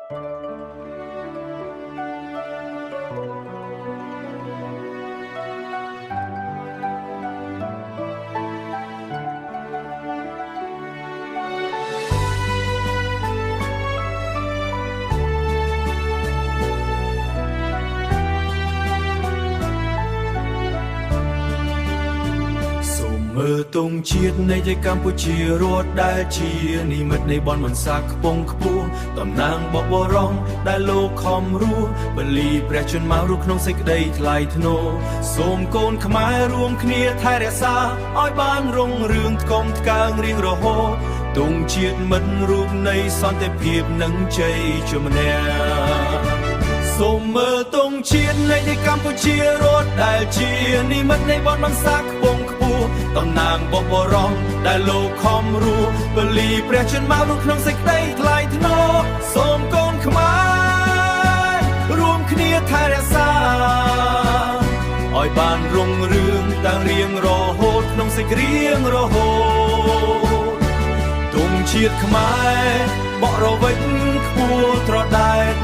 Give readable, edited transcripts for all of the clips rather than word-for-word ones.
មើលទងជាតិនៃប្រទេសកម្ពុជារដ្ឋដែលជានិមិត្តនៃបនមិនសាខ្ពង់ខ្ពស់តំណាងបបរងដែលលោកខំរស់បលីព្រះជន្មករស់ក្នុងសេចក្តីថ្លៃថ្នូរសូមកូនខ្មែររួមគ្នាថែរក្សាឲ្យបានរុងរឿងថ្កុំថ្កើងរៀងរហូតទងជាតិមិត្តរូបនៃសន្តិភាពនិងជ័យជំនះសូមមើលទងជាតិនៃប្រទេសកម្ពុជារដ្ឋដែលជានិមិត្តនៃបនមិនសាខ្ពង់ខ្ពស់តំណាងបបរងដែលលោកខំរស់បលីព្រះជន្មករស់ក្នុងសេចក្តីថ្លៃថ្នូរសូមកូនខ្មែររួមគ្នាថែរក្សាឲ្យបានរុងរឿងតាំងរៀងរហូតក្នុងសេចក្តីរៀងរហូតទងជាតិខ្មែរបករវិចខ្ពស់ត្រដែត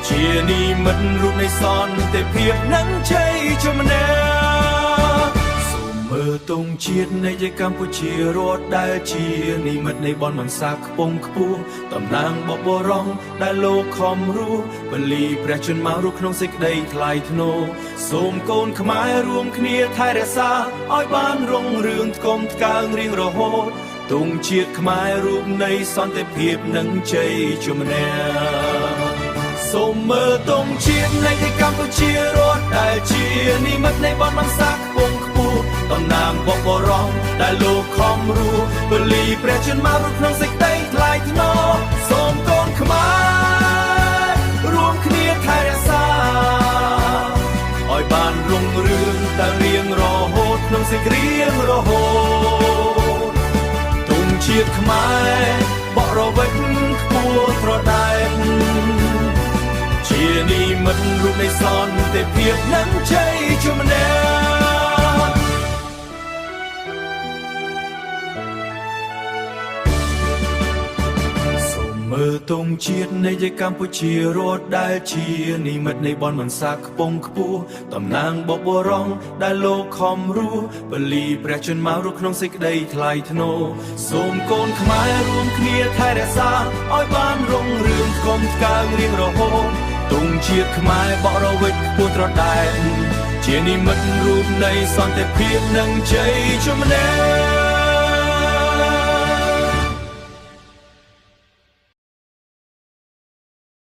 ជានិមិត្តរូបនៃសន្តិភាពនិងជ័យជំនះសូមមើលទងជាតិនៃប្រទេសកម្ពុជារដ្ឋដែលជានិមិត្តនៃបនមិនសាខ្ពង់ខ្ពស់តំណាងបបរងដែលលោកខំរស់បលីព្រះជន្មករស់ក្នុងសេចក្តីថ្លៃថ្នូរសូមកូនខ្មែររួមគ្នាថែរក្សាឲ្យបានរុងរឿងថ្កុំថ្កើងរៀងរហូតទងជាតិខ្មែររូបនៃសន្តិភាពនិងជ័យជំនះសូមមើលទងជាតិនៃប្រទេសកម្ពុជារដ្ឋដែលជានិមិត្តនៃបនមិនសាខ្ពង់ខ្ពស់តំណាងបបរងដែលលោកខំរស់បលីព្រះជន្មករស់ក្នុងសេចក្តីថ្លៃថ្នូរសូមកូនខ្មែររួមគ្នាថែរក្សាឲ្យបានរុងរឿងតាំងរៀងរហូតក្នុងសេចក្តីរៀងរហូតទងជាតិខ្មែរបករវិចខ្ពស់ត្រដែតជានិមិត្តរូបនៃសន្តិភាពនិងជ័យជំនះសូមមើលទងជាតិនៃប្រទេសកម្ពុជារដ្ឋដែលជានិមិត្តនៃបនមិនសាខ្ពង់ខ្ពស់តំណាងបបរងដែលលោកខំរស់បលីព្រះជន្មករស់ក្នុងសេចក្តីថ្លៃថ្នូរសូមកូនខ្មែររួមគ្នាថែរក្សាឲ្យបានរុងរឿងថ្កុំថ្កើងរៀងរហូតទងជាតិខ្មែរបករវិចខ្ពស់ត្រដែតជានិមិត្តរូបនៃសន្តិភាពនិងជ័យជំនះ